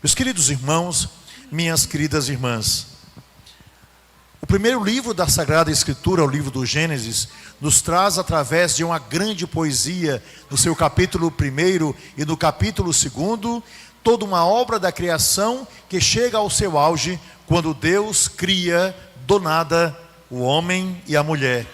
Meus queridos irmãos, minhas queridas irmãs, o primeiro livro da Sagrada Escritura, o livro do Gênesis, nos traz através de uma grande poesia, no seu capítulo 1 e no capítulo 2, toda uma obra da criação que chega ao seu auge quando Deus cria do nada o homem e a mulher.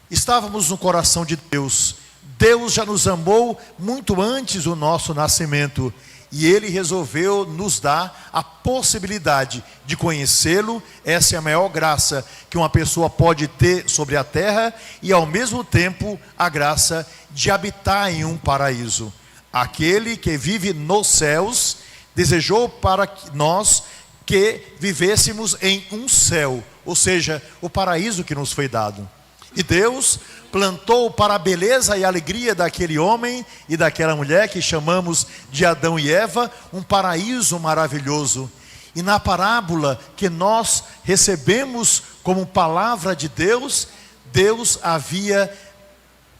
Estávamos no coração de Deus. Deus já nos amou muito antes do nosso nascimento. E Ele resolveu nos dar a possibilidade de conhecê-lo. Essa é a maior graça que uma pessoa pode ter sobre a terra. E ao mesmo tempo a graça de habitar em um paraíso. Aquele que vive nos céus desejou para nós que vivêssemos em um céu. Ou seja, o paraíso que nos foi dado. E Deus plantou para a beleza e alegria daquele homem e daquela mulher que chamamos de Adão e Eva, um paraíso maravilhoso. E na parábola que nós recebemos como palavra de Deus, Deus havia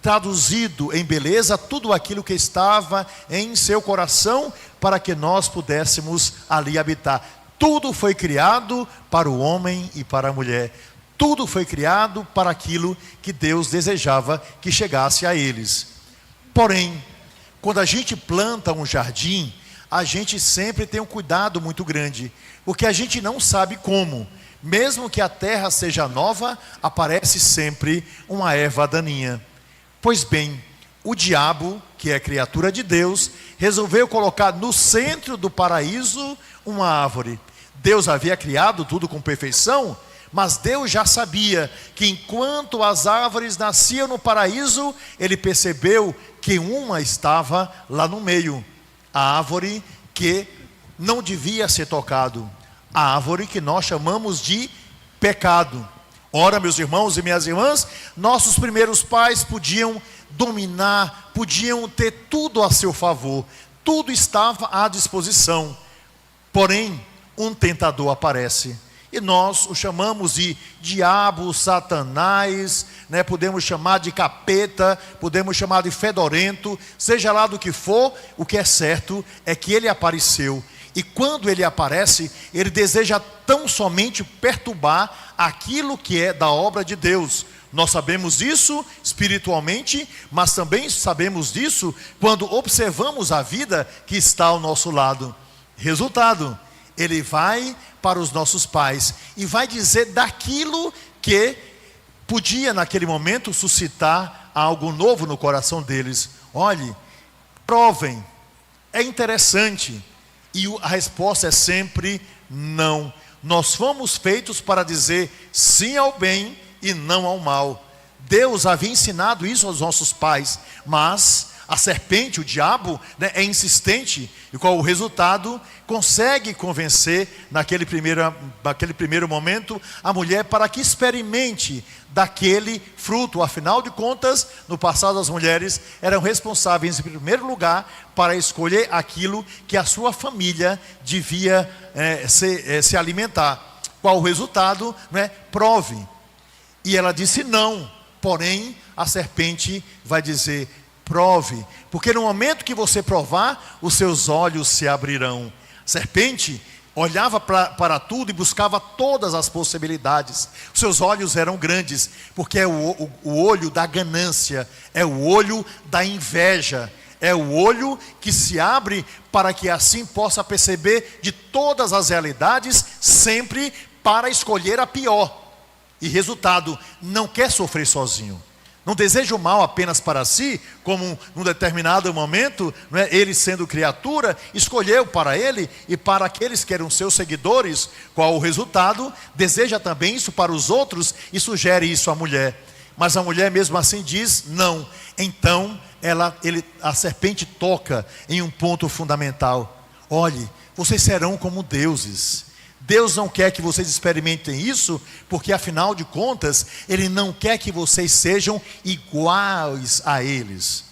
traduzido em beleza tudo aquilo que estava em seu coração para que nós pudéssemos ali habitar. Tudo foi criado para o homem e para a mulher. Tudo foi criado para aquilo que Deus desejava que chegasse a eles. Porém, quando a gente planta um jardim, a gente sempre tem um cuidado muito grande, porque a gente não sabe como. Mesmo que a terra seja nova, aparece sempre uma erva daninha. Pois bem, o diabo, que é criatura de Deus, resolveu colocar no centro do paraíso uma árvore. Deus havia criado tudo com perfeição, mas Deus já sabia que enquanto as árvores nasciam no paraíso, Ele percebeu que uma estava lá no meio. A árvore que não devia ser tocado. A árvore que nós chamamos de pecado. Ora, meus irmãos e minhas irmãs, nossos primeiros pais podiam dominar, podiam ter tudo a seu favor. Tudo estava à disposição. Porém, um tentador aparece. E nós o chamamos de diabo, satanás, podemos chamar de capeta, podemos chamar de fedorento, seja lá do que for, o que é certo é que ele apareceu. E quando ele aparece, ele deseja tão somente perturbar aquilo que é da obra de Deus. Nós sabemos isso espiritualmente, mas também sabemos disso quando observamos a vida que está ao nosso lado. Resultado, ele vai para os nossos pais e vai dizer daquilo que podia naquele momento suscitar algo novo no coração deles. Olhe, provem, é interessante. E a resposta é sempre não. Nós fomos feitos para dizer sim ao bem e não ao mal. Deus havia ensinado isso aos nossos pais, mas a serpente, o diabo, é insistente. E qual o resultado? Consegue convencer naquele primeiro momento a mulher para que experimente daquele fruto. Afinal de contas, no passado as mulheres eram responsáveis em primeiro lugar para escolher aquilo que a sua família devia se alimentar. Qual o resultado? Prove. E ela disse não, porém a serpente vai dizer prove, porque no momento que você provar, os seus olhos se abrirão. A serpente olhava para tudo e buscava todas as possibilidades. Os seus olhos eram grandes, porque é o olho da ganância, é o olho da inveja, é o olho que se abre para que assim possa perceber de todas as realidades, sempre para escolher a pior. E resultado, não quer sofrer sozinho. Não deseja o mal apenas para si, como num determinado momento, ele sendo criatura, escolheu para ele e para aqueles que eram seus seguidores. Qual o resultado? Deseja também isso para os outros e sugere isso à mulher. Mas a mulher mesmo assim diz não. Então a serpente toca em um ponto fundamental. Olhe, vocês serão como deuses. Deus não quer que vocês experimentem isso, porque afinal de contas, Ele não quer que vocês sejam iguais a eles.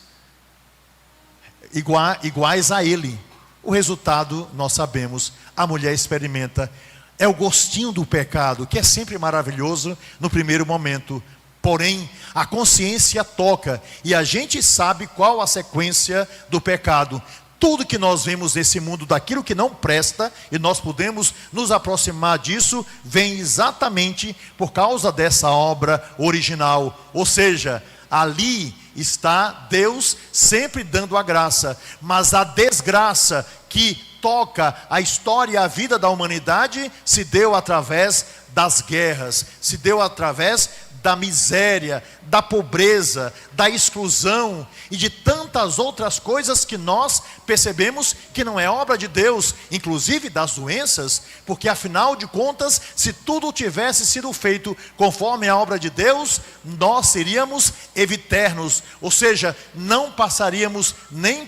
Iguais a Ele. O resultado, nós sabemos, a mulher experimenta. É o gostinho do pecado, que é sempre maravilhoso no primeiro momento. Porém, a consciência toca, e a gente sabe qual a sequência do pecado. Tudo que nós vemos nesse mundo, daquilo que não presta, e nós podemos nos aproximar disso, vem exatamente por causa dessa obra original. Ou seja, ali está Deus sempre dando a graça, mas a desgraça que toca a história e a vida da humanidade se deu através das guerras, se deu através da miséria, da pobreza, da exclusão e de tantas outras coisas que nós percebemos que não é obra de Deus, inclusive das doenças, porque afinal de contas, se tudo tivesse sido feito conforme a obra de Deus, nós seríamos eviternos, ou seja, não passaríamos nem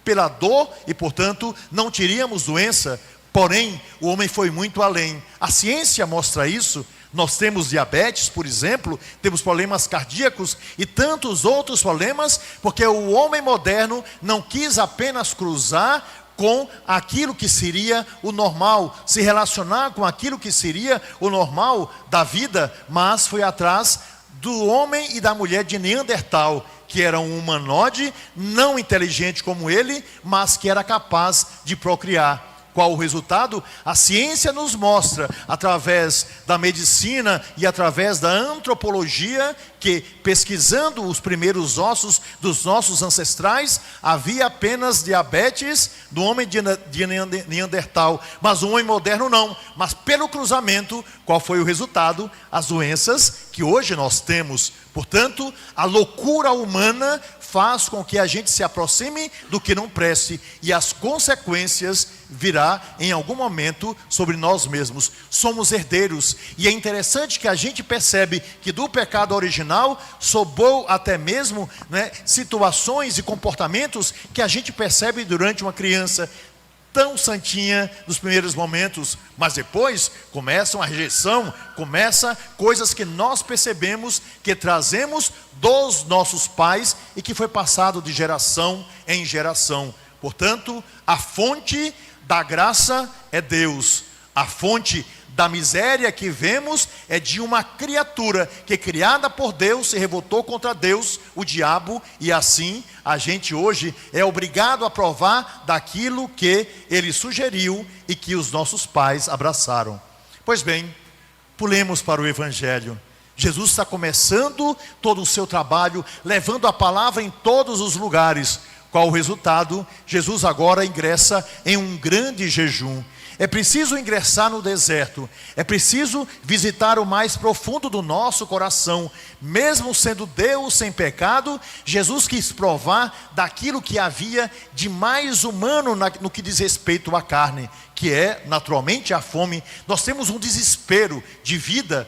pela dor e portanto não teríamos doença. Porém, o homem foi muito além. A ciência mostra isso. Nós temos diabetes, por exemplo, temos problemas cardíacos e tantos outros problemas, porque o homem moderno não quis apenas cruzar com aquilo que seria o normal, se relacionar com aquilo que seria o normal da vida, mas foi atrás do homem e da mulher de Neandertal, que era um humanoide, não inteligente como ele, mas que era capaz de procriar. Qual o resultado? A ciência nos mostra, através da medicina e através da antropologia, que pesquisando os primeiros ossos dos nossos ancestrais, havia apenas diabetes do homem de Neandertal, mas o homem moderno não. Mas pelo cruzamento, qual foi o resultado? As doenças que hoje nós temos. Portanto, a loucura humana faz com que a gente se aproxime do que não preste, e as consequências virá em algum momento sobre nós mesmos. Somos herdeiros, e é interessante que a gente percebe que do pecado original sobrou até mesmo, situações e comportamentos que a gente percebe durante uma criança tão santinha nos primeiros momentos, mas depois começam a rejeição, começa coisas que nós percebemos que trazemos dos nossos pais e que foi passado de geração em geração. Portanto, a fonte da graça é Deus, a fonte da miséria que vemos é de uma criatura que, criada por Deus, se revoltou contra Deus, o diabo, e assim a gente hoje é obrigado a provar daquilo que ele sugeriu e que os nossos pais abraçaram. Pois bem, pulemos para o Evangelho. Jesus está começando todo o seu trabalho, levando a palavra em todos os lugares. Qual o resultado? Jesus agora ingressa em um grande jejum. É preciso ingressar no deserto, é preciso visitar o mais profundo do nosso coração. Mesmo sendo Deus sem pecado, Jesus quis provar daquilo que havia de mais humano no que diz respeito à carne, que é naturalmente a fome. Nós temos um desespero de vida.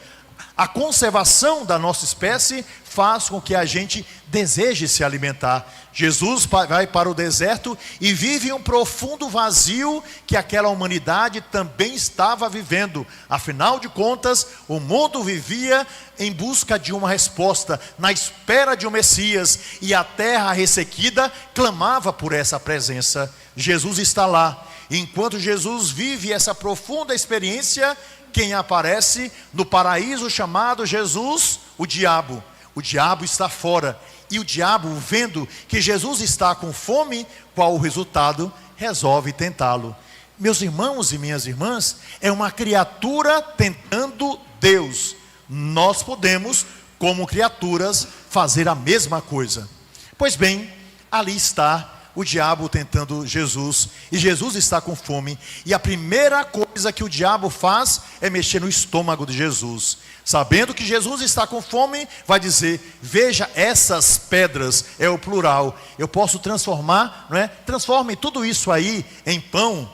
A conservação da nossa espécie faz com que a gente deseje se alimentar. Jesus vai para o deserto e vive um profundo vazio que aquela humanidade também estava vivendo. Afinal de contas, o mundo vivia em busca de uma resposta, na espera de um Messias, e a terra ressequida clamava por essa presença. Jesus está lá. Enquanto Jesus vive essa profunda experiência, quem aparece no paraíso chamado Jesus? O diabo. O diabo está fora. E o diabo, vendo que Jesus está com fome, qual o resultado? Resolve tentá-lo. Meus irmãos e minhas irmãs, é uma criatura tentando Deus. Nós podemos, como criaturas, fazer a mesma coisa. Pois bem, ali está o diabo tentando Jesus, e Jesus está com fome, e a primeira coisa que o diabo faz é mexer no estômago de Jesus. Sabendo que Jesus está com fome, vai dizer: veja essas pedras, é o plural, eu posso transformar, não é? Transforme tudo isso aí em pão.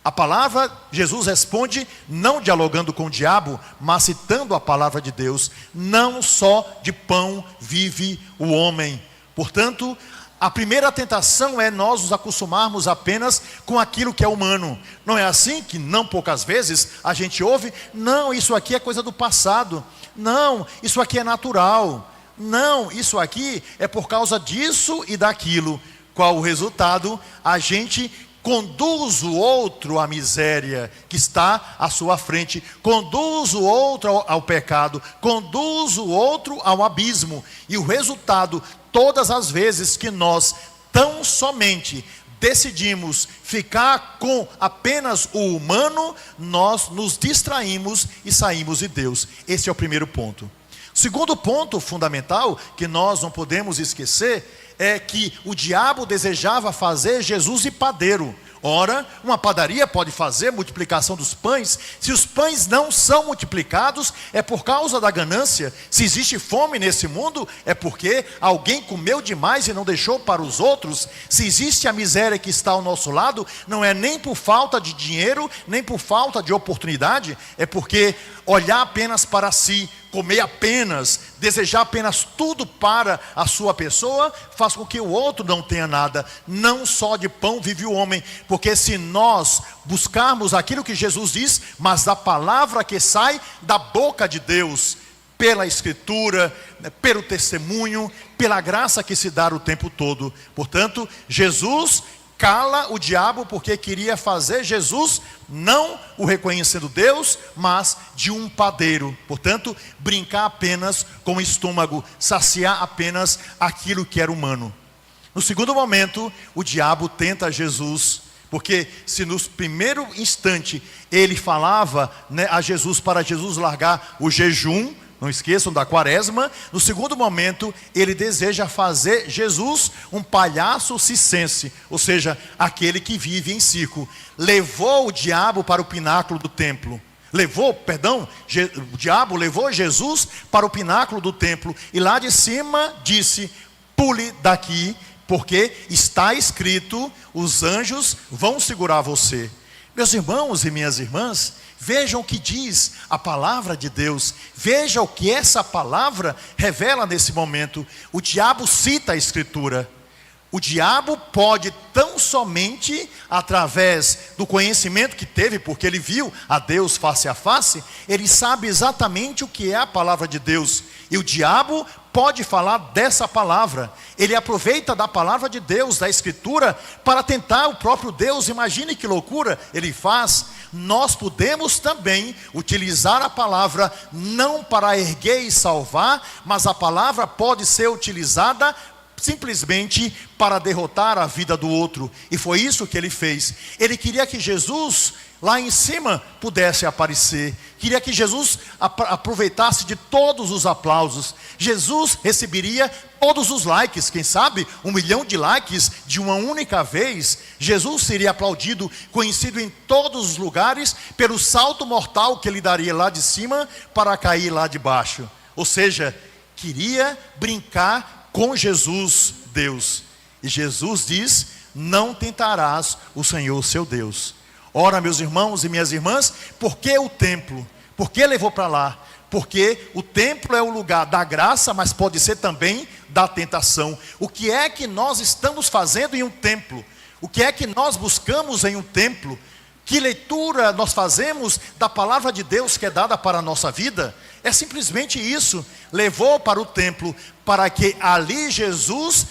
A palavra, Jesus responde, não dialogando com o diabo, mas citando a palavra de Deus: não só de pão vive o homem. Portanto, a primeira tentação é nós nos acostumarmos apenas com aquilo que é humano. Não é assim que não poucas vezes a gente ouve: não, isso aqui é coisa do passado. Não, isso aqui é natural. Não, isso aqui é por causa disso e daquilo. Qual o resultado? A gente conduz o outro à miséria que está à sua frente, conduz o outro ao pecado, conduz o outro ao abismo. E o resultado, todas as vezes que nós tão somente decidimos ficar com apenas o humano, nós nos distraímos e saímos de Deus. Esse é o primeiro ponto. Segundo ponto fundamental que nós não podemos esquecer é que o diabo desejava fazer Jesus de padeiro. Ora, uma padaria pode fazer multiplicação dos pães. Se os pães não são multiplicados, é por causa da ganância. Se existe fome nesse mundo, é porque alguém comeu demais e não deixou para os outros. Se existe a miséria que está ao nosso lado, não é nem por falta de dinheiro, nem por falta de oportunidade, é porque olhar apenas para si, comer apenas, desejar apenas tudo para a sua pessoa, faz com que o outro não tenha nada. Não só de pão vive o homem, porque se nós buscarmos aquilo que Jesus diz, mas da palavra que sai da boca de Deus, pela escritura, pelo testemunho, pela graça que se dá o tempo todo. Portanto, Jesus cala o diabo porque queria fazer Jesus não o reconhecendo Deus, mas de um padeiro. Portanto, brincar apenas com o estômago, saciar apenas aquilo que era humano. No segundo momento, o diabo tenta Jesus, porque se no primeiro instante ele falava, a Jesus para Jesus largar o jejum, não esqueçam da quaresma, no segundo momento ele deseja fazer Jesus um palhaço circense, ou seja, aquele que vive em circo. Levou o diabo para o pináculo do templo. O diabo levou Jesus para o pináculo do templo e lá de cima disse: pule daqui, porque está escrito, os anjos vão segurar você. Meus irmãos e minhas irmãs, vejam o que diz a palavra de Deus. Veja o que essa palavra revela nesse momento. O diabo cita a escritura. O diabo pode tão somente através do conhecimento que teve, porque ele viu a Deus face a face, ele sabe exatamente o que é a palavra de Deus. E o diabo pode falar dessa palavra. Ele aproveita da palavra de Deus, da escritura, para tentar o próprio Deus. Imagine que loucura ele faz. Nós podemos também utilizar a palavra não para erguer e salvar, mas a palavra pode ser utilizada simplesmente para derrotar a vida do outro. E foi isso que ele fez. Ele queria que Jesus lá em cima pudesse aparecer. Queria que Jesus aproveitasse de todos os aplausos. Jesus receberia todos os likes. Quem sabe 1 milhão de likes de uma única vez. Jesus seria aplaudido, conhecido em todos os lugares pelo salto mortal que ele daria lá de cima para cair lá de baixo. Ou seja, queria brincar com Jesus, Deus. E Jesus diz: não tentarás o Senhor seu Deus. Ora, meus irmãos e minhas irmãs, por que o templo? Por que levou para lá? Porque o templo é o lugar da graça, mas pode ser também da tentação. O que é que nós estamos fazendo em um templo? O que é que nós buscamos em um templo? Que leitura nós fazemos da palavra de Deus que é dada para a nossa vida? É simplesmente isso. Levou para o templo para que ali Jesus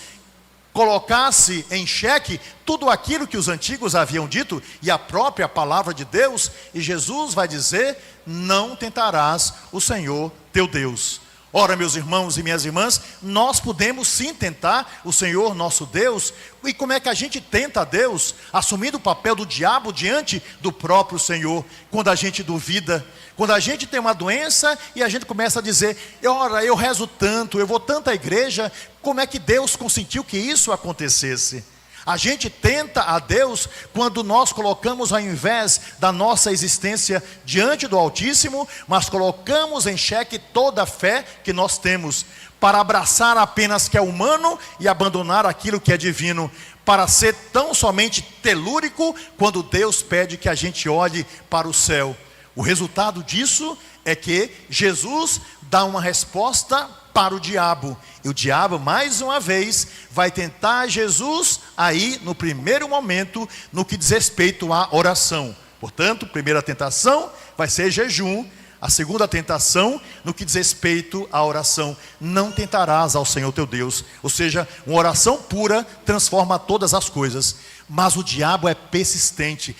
colocasse em xeque tudo aquilo que os antigos haviam dito e a própria palavra de Deus. E Jesus vai dizer: não tentarás o Senhor teu Deus. Ora, meus irmãos e minhas irmãs, nós podemos sim tentar o Senhor nosso Deus. E como é que a gente tenta a Deus? Assumindo o papel do diabo diante do próprio Senhor. Quando a gente duvida, quando a gente tem uma doença e a gente começa a dizer: ora, eu rezo tanto, eu vou tanto à igreja, como é que Deus consentiu que isso acontecesse? A gente tenta a Deus quando nós colocamos ao invés da nossa existência diante do Altíssimo, mas colocamos em xeque toda a fé que nós temos, para abraçar apenas o que é humano e abandonar aquilo que é divino, para ser tão somente telúrico quando Deus pede que a gente olhe para o céu. O resultado disso é que Jesus dá uma resposta para o diabo. E o diabo, mais uma vez, vai tentar Jesus aí no primeiro momento, no que diz respeito à oração. Portanto, a primeira tentação vai ser jejum. A segunda tentação, no que diz respeito à oração: não tentarás ao Senhor teu Deus. Ou seja, uma oração pura transforma todas as coisas. Mas o diabo é persistente.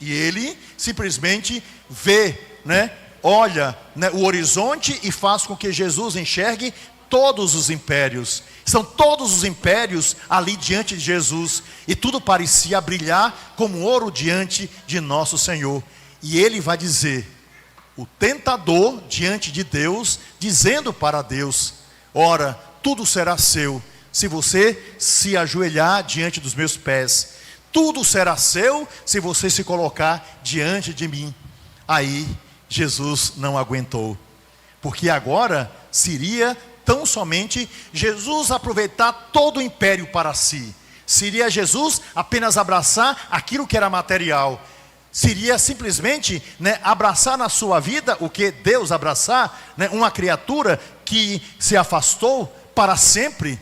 E ele simplesmente vê, olha o horizonte e faz com que Jesus enxergue todos os impérios. Estão todos os impérios ali diante de Jesus, e tudo parecia brilhar como ouro diante de nosso Senhor. E ele vai dizer, o tentador diante de Deus, dizendo para Deus: ora, tudo será seu, se você se ajoelhar diante dos meus pés. Tudo será seu, se você se colocar diante de mim. Aí, Jesus não aguentou, porque agora seria tão somente Jesus aproveitar todo o império para si. Seria Jesus apenas abraçar aquilo que era material. Seria simplesmente, abraçar na sua vida o que Deus abraçar, uma criatura que se afastou para sempre,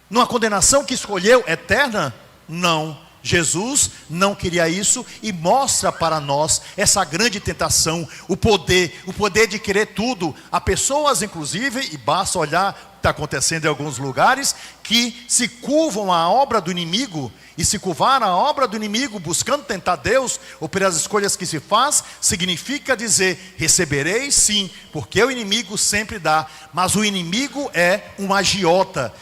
numa condenação que escolheu eterna? Não. Jesus não queria isso, e mostra para nós essa grande tentação, o poder de querer tudo. Há pessoas, inclusive, e basta olhar o que está acontecendo em alguns lugares, que se curvam à obra do inimigo. E se curvar à obra do inimigo, buscando tentar Deus, ou pelas escolhas que se faz, significa dizer: receberei sim, porque o inimigo sempre dá. Mas o inimigo é um agiota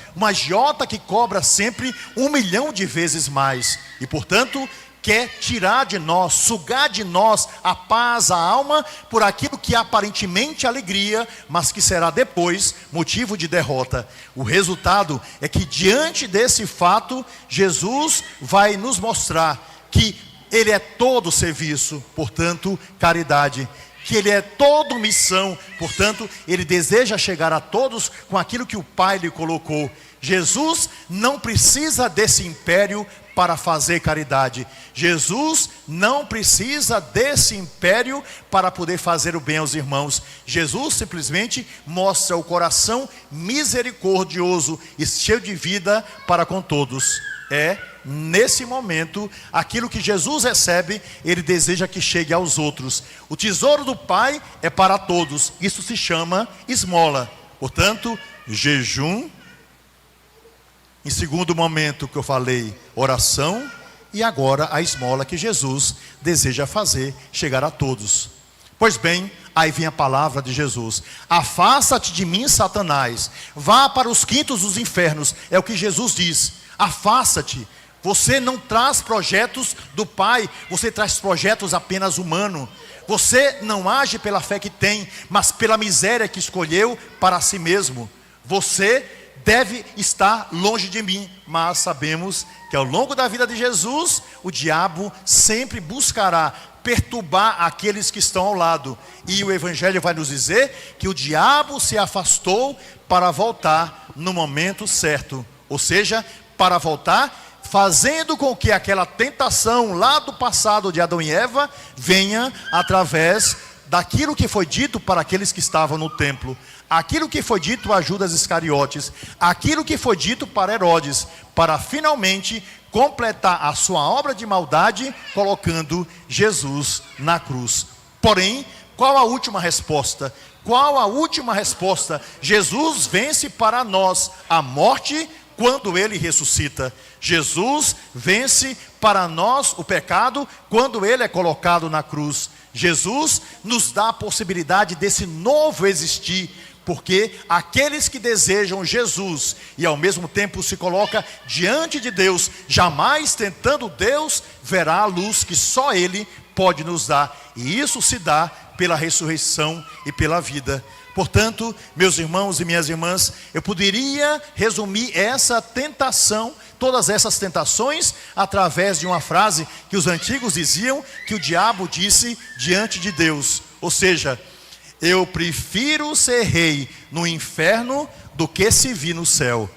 que cobra sempre 1 milhão de vezes mais. E portanto, quer tirar de nós, sugar de nós a paz, a alma, por aquilo que aparentemente é alegria, mas que será depois motivo de derrota. O resultado é que, diante desse fato, Jesus vai nos mostrar que Ele é todo serviço, portanto, caridade. Que Ele é todo missão, portanto, Ele deseja chegar a todos com aquilo que o Pai lhe colocou. Jesus não precisa desse império para fazer caridade. Jesus não precisa desse império para poder fazer o bem aos irmãos. Jesus simplesmente mostra o coração misericordioso e cheio de vida para com todos. Nesse momento, aquilo que Jesus recebe, Ele deseja que chegue aos outros. O tesouro do Pai é para todos. Isso se chama esmola. Portanto, jejum. Em segundo momento que eu falei, oração. E agora a esmola que Jesus deseja fazer chegar a todos. Pois bem, aí vem a palavra de Jesus: afasta-te de mim, Satanás, vá para os quintos dos infernos. É o que Jesus diz: afasta-te. Você não traz projetos do Pai, você traz projetos apenas humanos. Você não age pela fé que tem, mas pela miséria que escolheu para si mesmo. Você deve estar longe de mim. Mas sabemos que ao longo da vida de Jesus, o diabo sempre buscará perturbar aqueles que estão ao lado. E o Evangelho vai nos dizer que o diabo se afastou para voltar no momento certo. Ou seja, para voltar fazendo com que aquela tentação lá do passado de Adão e Eva venha através daquilo que foi dito para aqueles que estavam no templo, aquilo que foi dito a Judas Iscariotes, aquilo que foi dito para Herodes, para finalmente completar a sua obra de maldade, colocando Jesus na cruz. Porém, qual a última resposta? Qual a última resposta? Jesus vence para nós a morte quando Ele ressuscita. Jesus vence para nós o pecado quando Ele é colocado na cruz. Jesus nos dá a possibilidade desse novo existir, porque aqueles que desejam Jesus e ao mesmo tempo se coloca diante de Deus, jamais tentando Deus, verá a luz que só Ele pode nos dar. E isso se dá pela ressurreição e pela vida. Portanto, meus irmãos e minhas irmãs, eu poderia resumir essa tentação, todas essas tentações, através de uma frase que os antigos diziam, que o diabo disse diante de Deus. Ou seja, eu prefiro ser rei no inferno do que servir no céu.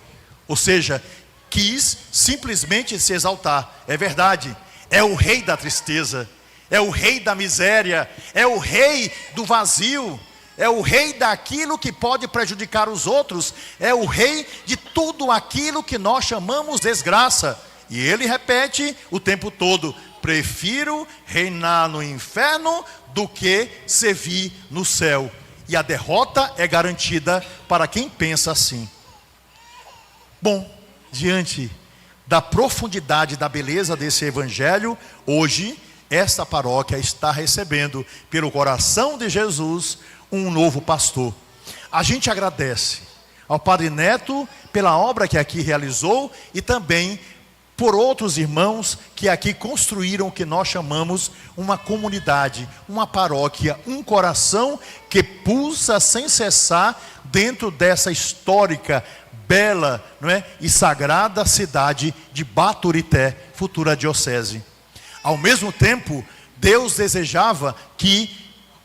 Ou seja, quis simplesmente se exaltar. É verdade, é o rei da tristeza, é o rei da miséria, é o rei do vazio, é o rei daquilo que pode prejudicar os outros, é o rei de tudo aquilo que nós chamamos desgraça. E ele repete o tempo todo: prefiro reinar no inferno do que servir no céu. E a derrota é garantida para quem pensa assim. Bom, diante da profundidade, da beleza desse evangelho, hoje esta paróquia está recebendo pelo coração de Jesus um novo pastor. A gente agradece ao Padre Neto pela obra que aqui realizou e também por outros irmãos que aqui construíram o que nós chamamos uma comunidade, uma paróquia, um coração que pulsa sem cessar dentro dessa histórica, bela, não é? E sagrada cidade de Baturité, futura diocese. Ao mesmo tempo, Deus desejava que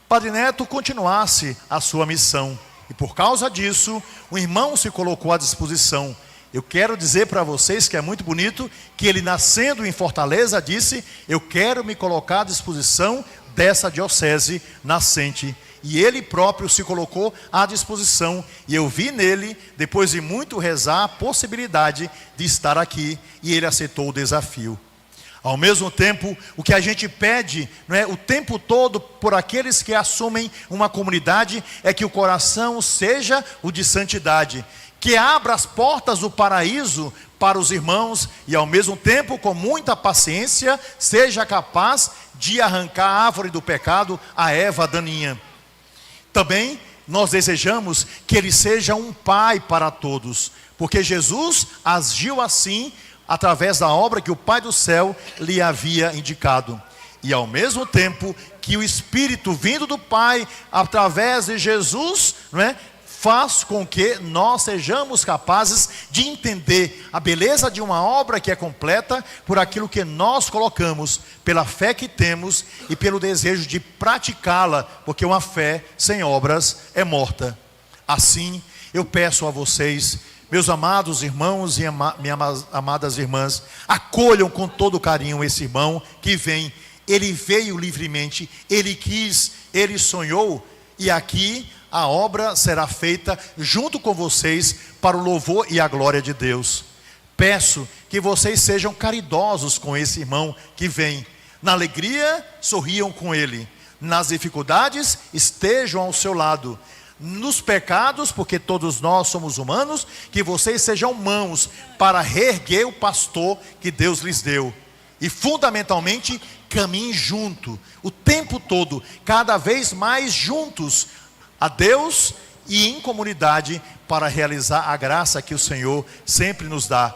Padre Neto continuasse a sua missão. E por causa disso, o irmão se colocou à disposição. Eu quero dizer para vocês que é muito bonito que ele, nascendo em Fortaleza, disse: eu quero me colocar à disposição dessa diocese nascente. E ele próprio se colocou à disposição. E eu vi nele, depois de muito rezar, a possibilidade de estar aqui. E ele aceitou o desafio. Ao mesmo tempo, o que a gente pede, não é, o tempo todo por aqueles que assumem uma comunidade, é que o coração seja o de santidade, que abra as portas do paraíso para os irmãos e ao mesmo tempo, com muita paciência, seja capaz de arrancar a árvore do pecado, a erva daninha. Também nós desejamos que ele seja um pai para todos, porque Jesus agiu assim através da obra que o Pai do céu lhe havia indicado. E ao mesmo tempo que o Espírito vindo do Pai, através de Jesus, não é, faz com que nós sejamos capazes de entender a beleza de uma obra que é completa por aquilo que nós colocamos, pela fé que temos e pelo desejo de praticá-la, porque uma fé sem obras é morta. Assim, eu peço a vocês, meus amados irmãos e minhas amadas irmãs, acolham com todo carinho esse irmão que vem. Ele veio livremente, ele quis, ele sonhou, e aqui a obra será feita junto com vocês para o louvor e a glória de Deus. Peço que vocês sejam caridosos com esse irmão que vem. Na alegria, sorriam com ele. Nas dificuldades, estejam ao seu lado. Nos pecados, porque todos nós somos humanos, que vocês sejam mãos para reerguer o pastor que Deus lhes deu. E fundamentalmente, caminhem junto, o tempo todo, cada vez mais juntos a Deus e em comunidade, para realizar a graça que o Senhor sempre nos dá.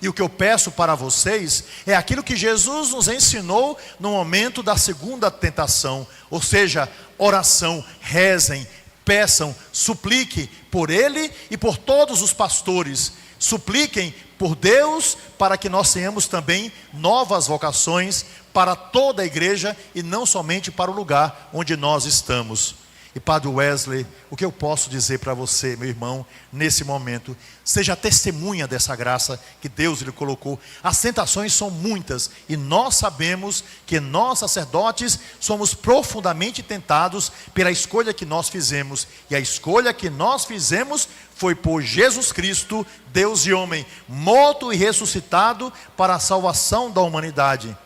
E o que eu peço para vocês é aquilo que Jesus nos ensinou no momento da segunda tentação, ou seja, oração. Rezem, peçam, supliquem por ele e por todos os pastores. Supliquem por Deus para que nós tenhamos também novas vocações para toda a igreja e não somente para o lugar onde nós estamos. E Padre Wesley, o que eu posso dizer para você, meu irmão, nesse momento? Seja testemunha dessa graça que Deus lhe colocou. As tentações são muitas e nós sabemos que nós, sacerdotes, somos profundamente tentados pela escolha que nós fizemos. E a escolha que nós fizemos foi por Jesus Cristo, Deus e homem, morto e ressuscitado para a salvação da humanidade.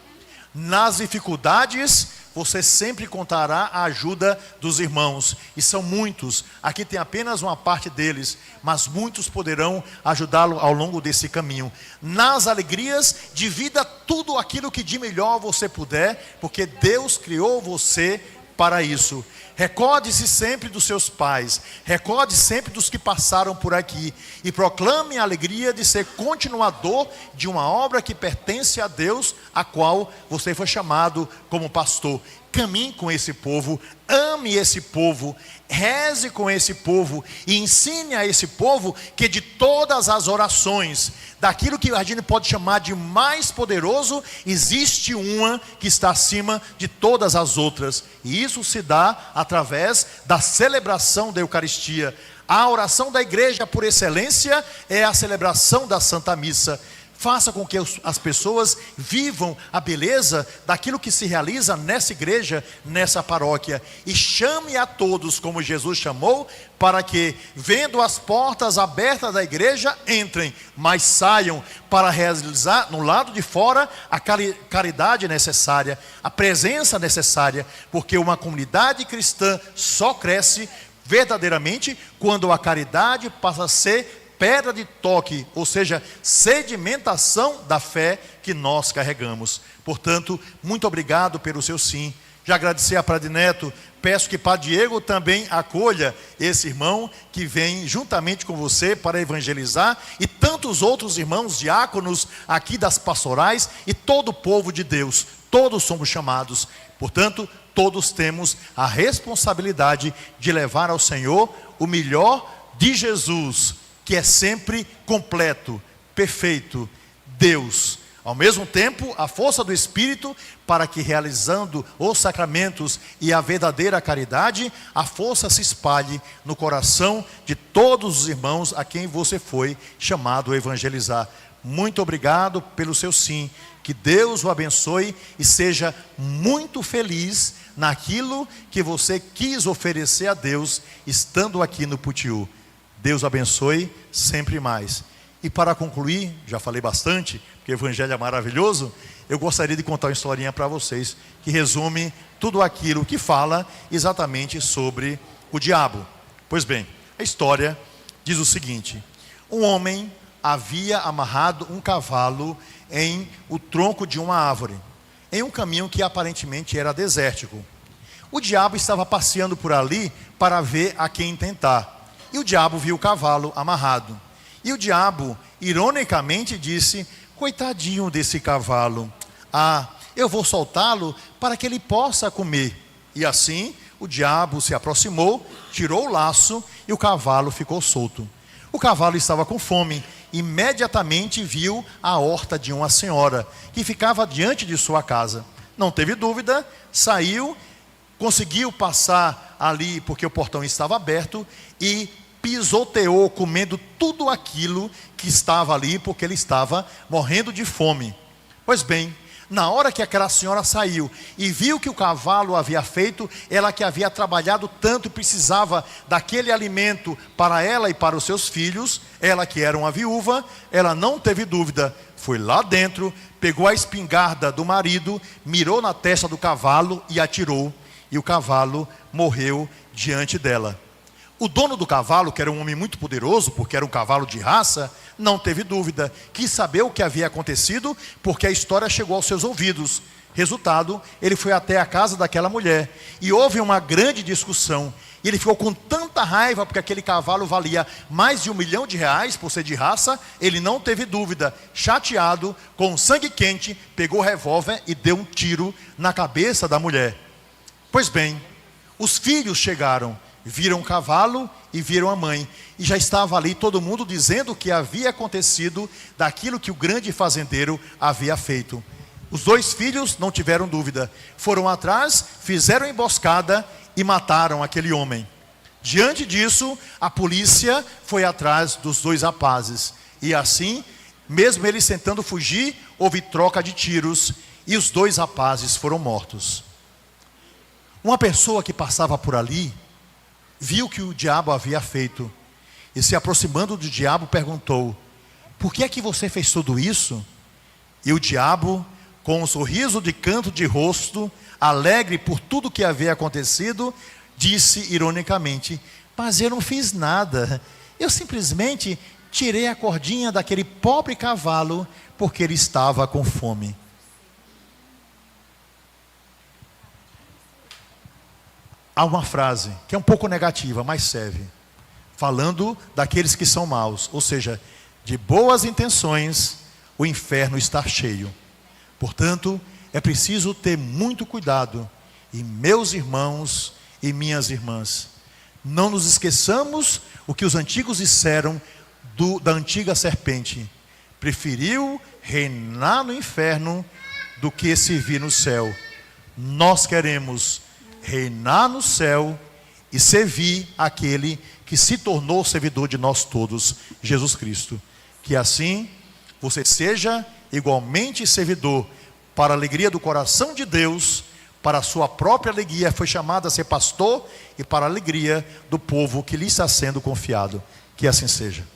Nas dificuldades, você sempre contará a ajuda dos irmãos, e são muitos. Aqui tem apenas uma parte deles, mas muitos poderão ajudá-lo ao longo desse caminho. Nas alegrias, divida tudo aquilo que de melhor você puder, porque Deus criou você para isso. Recorde-se sempre dos seus pais, recorde sempre dos que passaram por aqui, e proclame a alegria de ser continuador de uma obra que pertence a Deus, a qual você foi chamado como pastor. Caminhe com esse povo, ame esse povo, reze com esse povo e ensine a esse povo que de todas as orações, daquilo que a gente pode chamar de mais poderoso, existe uma que está acima de todas as outras. E isso se dá através da celebração da Eucaristia. A oração da igreja por excelência é a celebração da Santa Missa. Faça com que as pessoas vivam a beleza daquilo que se realiza nessa igreja, nessa paróquia. E chame a todos, como Jesus chamou, para que, vendo as portas abertas da igreja, entrem, mas saiam para realizar no lado de fora a caridade necessária, a presença necessária, porque uma comunidade cristã só cresce verdadeiramente quando a caridade passa a ser pedra de toque, ou seja, sedimentação da fé que nós carregamos. Portanto, muito obrigado pelo seu sim. Já agradeci a Padre Neto, peço que Padre Diego também acolha esse irmão que vem juntamente com você para evangelizar, e tantos outros irmãos diáconos aqui das pastorais e todo o povo de Deus. Todos somos chamados, portanto, todos temos a responsabilidade de levar ao Senhor o melhor de Jesus, que é sempre completo, perfeito, Deus. Ao mesmo tempo, a força do Espírito para que, realizando os sacramentos e a verdadeira caridade, a força se espalhe no coração de todos os irmãos a quem você foi chamado a evangelizar. Muito obrigado pelo seu sim. Que Deus o abençoe e seja muito feliz naquilo que você quis oferecer a Deus estando aqui no Putiú. Deus abençoe sempre mais. E para concluir, já falei bastante, porque o Evangelho é maravilhoso, eu gostaria de contar uma historinha para vocês, que resume tudo aquilo que fala exatamente sobre o diabo. Pois bem, a história diz o seguinte: um homem havia amarrado um cavalo em o tronco de uma árvore, em um caminho que aparentemente era desértico. O diabo estava passeando por ali para ver a quem tentar, e o diabo viu o cavalo amarrado. E o diabo, ironicamente, disse: coitadinho desse cavalo, eu vou soltá-lo para que ele possa comer. E assim, o diabo se aproximou, tirou o laço e o cavalo ficou solto. O cavalo estava com fome, imediatamente viu a horta de uma senhora, que ficava diante de sua casa. Não teve dúvida, saiu, conseguiu passar ali, porque o portão estava aberto, e pisoteou, comendo tudo aquilo que estava ali, porque ele estava morrendo de fome. Pois bem, na hora que aquela senhora saiu e viu que o cavalo havia feito, ela que havia trabalhado tanto e precisava daquele alimento para ela e para os seus filhos, ela que era uma viúva, ela não teve dúvida, foi lá dentro, pegou a espingarda do marido, mirou na testa do cavalo e atirou, e o cavalo morreu diante dela. O dono do cavalo, que era um homem muito poderoso, porque era um cavalo de raça, não teve dúvida, quis saber o que havia acontecido, porque a história chegou aos seus ouvidos. Resultado, ele foi até a casa daquela mulher, e houve uma grande discussão, e ele ficou com tanta raiva, porque aquele cavalo valia mais de R$1 milhão, por ser de raça. Ele não teve dúvida, chateado, com sangue quente, pegou o revólver e deu um tiro na cabeça da mulher. Pois bem, os filhos chegaram, viram o cavalo e viram a mãe, e já estava ali todo mundo dizendo o que havia acontecido daquilo que o grande fazendeiro havia feito. Os dois filhos não tiveram dúvida, foram atrás, fizeram emboscada e mataram aquele homem. Diante disso, a polícia foi atrás dos dois rapazes, e assim, mesmo eles tentando fugir, houve troca de tiros e os dois rapazes foram mortos. Uma pessoa que passava por ali viu que o diabo havia feito, e se aproximando do diabo perguntou: por que é que você fez tudo isso? E o diabo, com um sorriso de canto de rosto, alegre por tudo que havia acontecido, disse ironicamente: mas eu não fiz nada, eu simplesmente tirei a cordinha daquele pobre cavalo, porque ele estava com fome. Há uma frase que é um pouco negativa, mas serve, falando daqueles que são maus, ou seja, de boas intenções o inferno está cheio. Portanto, é preciso ter muito cuidado. E meus irmãos e minhas irmãs, não nos esqueçamos o que os antigos disseram da antiga serpente: preferiu reinar no inferno do que servir no céu. Nós queremos reinar no céu e servir aquele que se tornou servidor de nós todos, Jesus Cristo. Que assim você seja igualmente servidor, para a alegria do coração de Deus, para a sua própria alegria. Foi chamado a ser pastor, e para a alegria do povo que lhe está sendo confiado. Que assim seja.